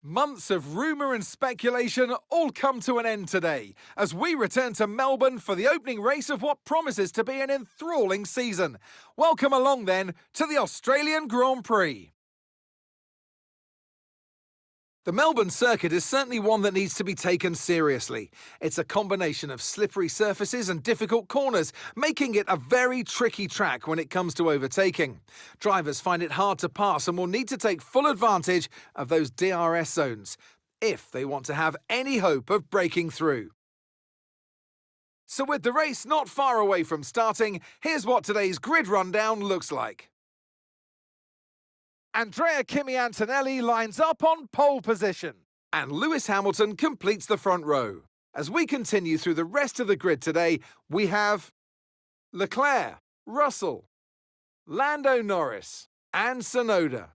Months of rumour and speculation all come to an end today as we return to Melbourne for the opening race of what promises to be an enthralling season. Welcome along then to the Australian Grand Prix. The Melbourne circuit is certainly one that needs to be taken seriously. It's a combination of slippery surfaces and difficult corners, making it a very tricky track when it comes to overtaking. Drivers find it hard to pass and will need to take full advantage of those DRS zones if they want to have any hope of breaking through. So with the race not far away from starting, here's what today's grid rundown looks like. Andrea Kimi Antonelli lines up on pole position, and Lewis Hamilton completes the front row. As we continue through the rest of the grid today, we have Leclerc, Russell, Lando Norris, and Tsunoda,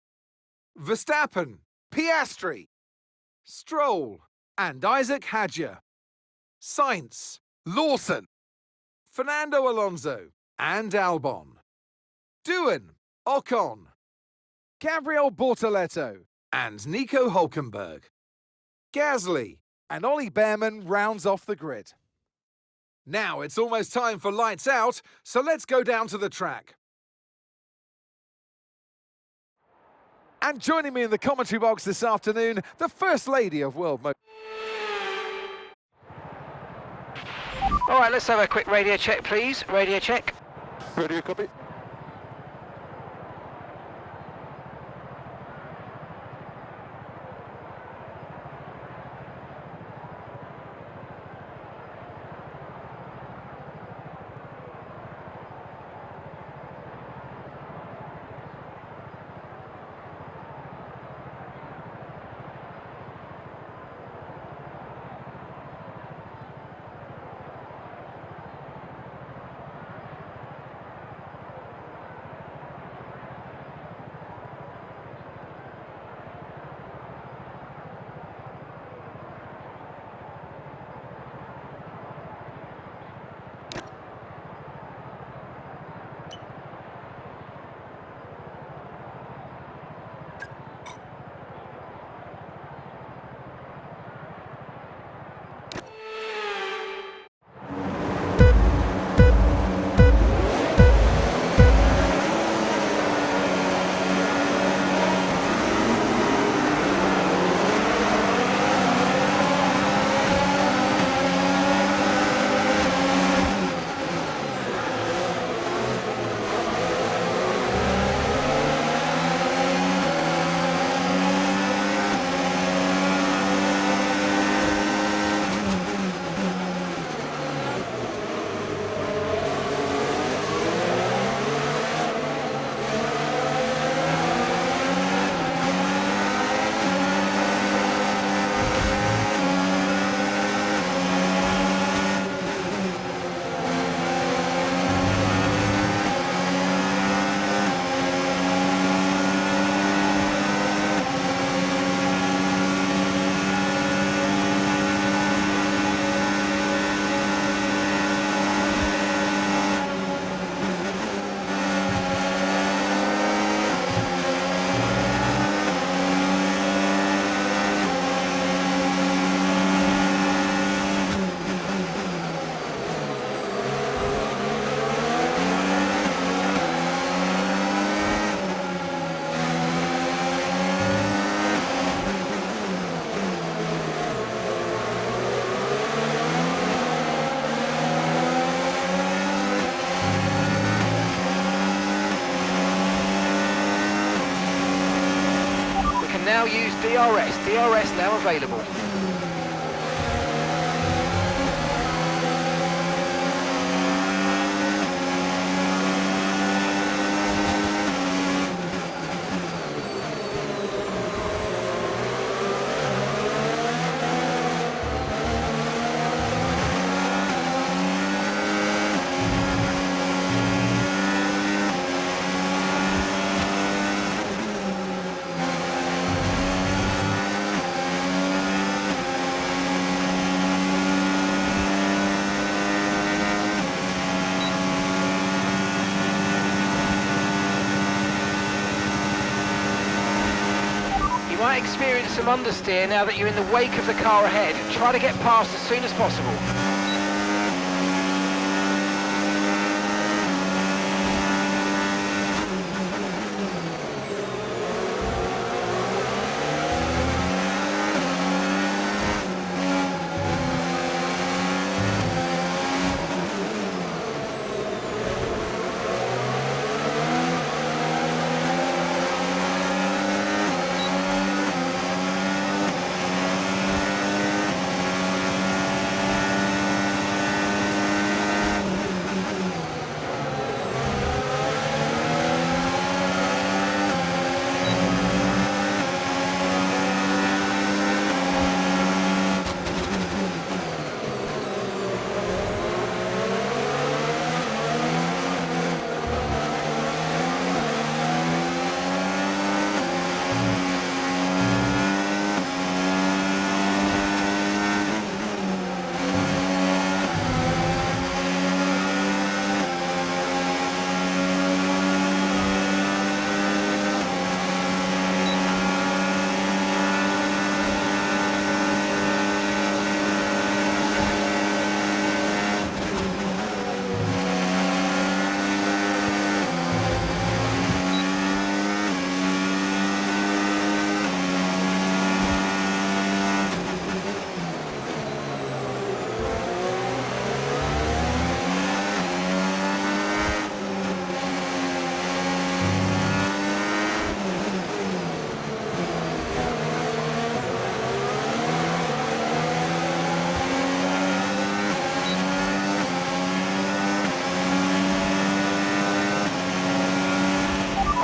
Verstappen, Piastri, Stroll, and Isaac Hadjar, Sainz, Lawson, Fernando Alonso, and Albon, Doohan, Ocon, Gabriel Bortoleto, and Nico Hülkenberg. Gasly and Ollie Behrman rounds off the grid. Now it's almost time for lights out, so let's go down to the track. And joining me in the commentary box this afternoon, the First Lady of World Motor. All right, let's have a quick radio check, please. Radio check. Radio copy. Now use DRS. DRS now available. might experience some understeer now that you're in the wake of the car ahead. Try to get past as soon as possible.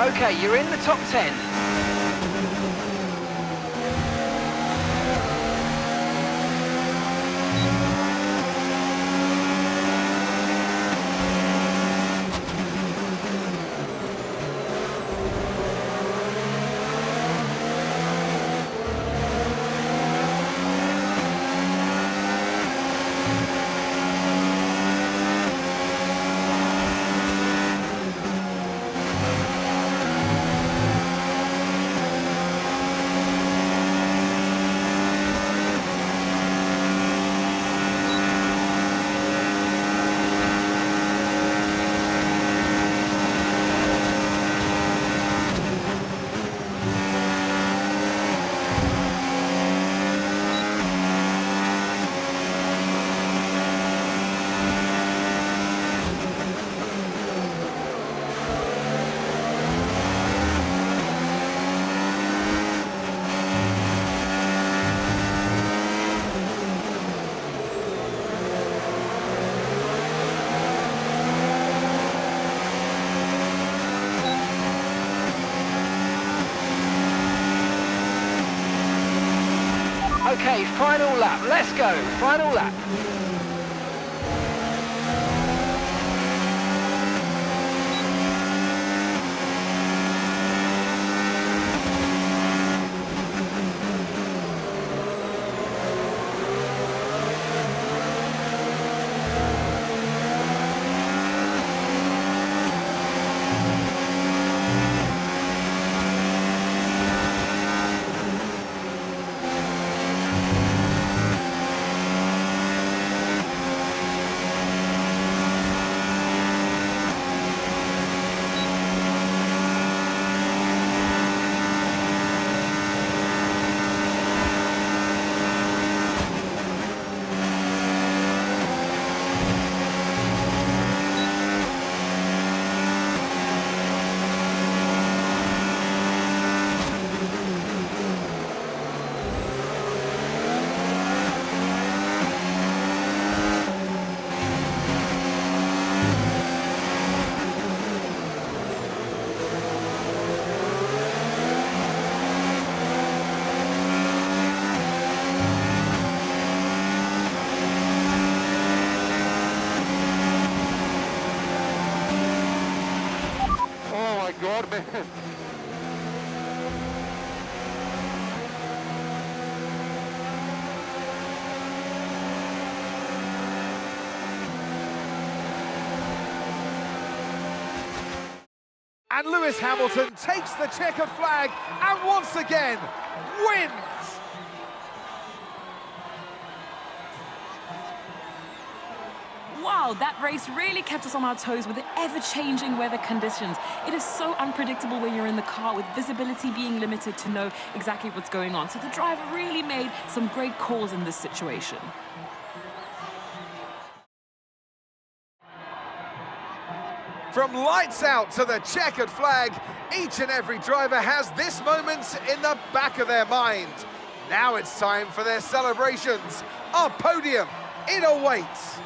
Okay, you're in the top 10. Okay, final lap. Let's go. Final lap. God, man. And Lewis Hamilton takes the checkered flag and once again wins. Wow, that race really kept us on our toes with the ever-changing weather conditions. It is so unpredictable when you're in the car, with visibility being limited to know exactly what's going on. So the driver really made some great calls in this situation. From lights out to the checkered flag, each and every driver has this moment in the back of their mind. Now it's time for their celebrations. Our podium, it awaits.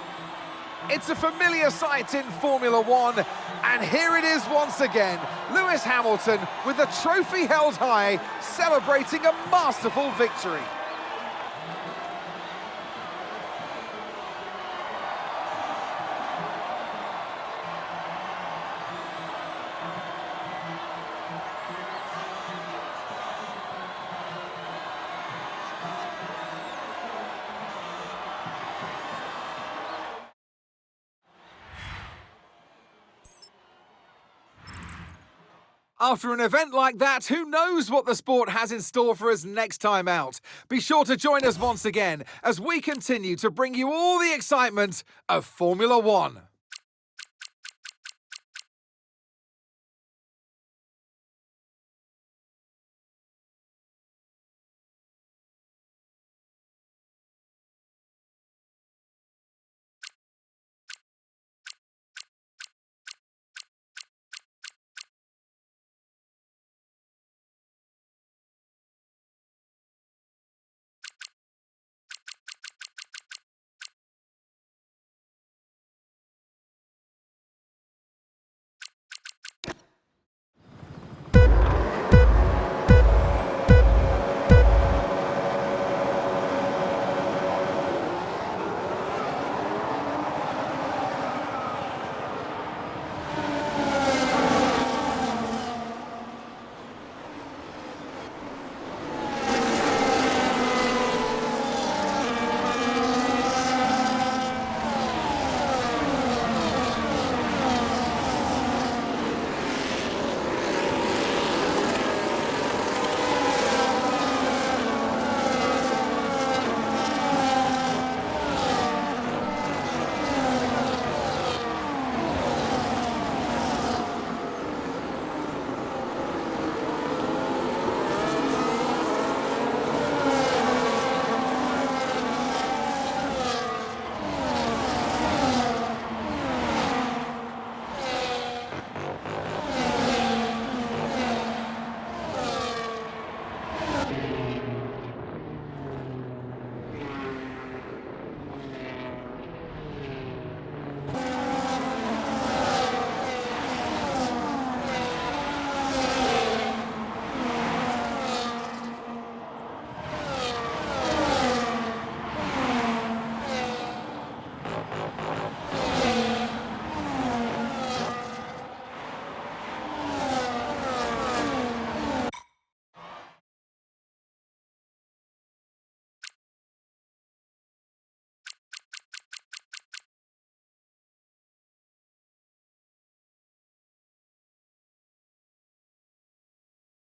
It's a familiar sight in Formula One, and here it is once again. Lewis Hamilton, with the trophy held high, celebrating a masterful victory. After an event like that, who knows what the sport has in store for us next time out? Be sure to join us once again as we continue to bring you all the excitement of Formula One.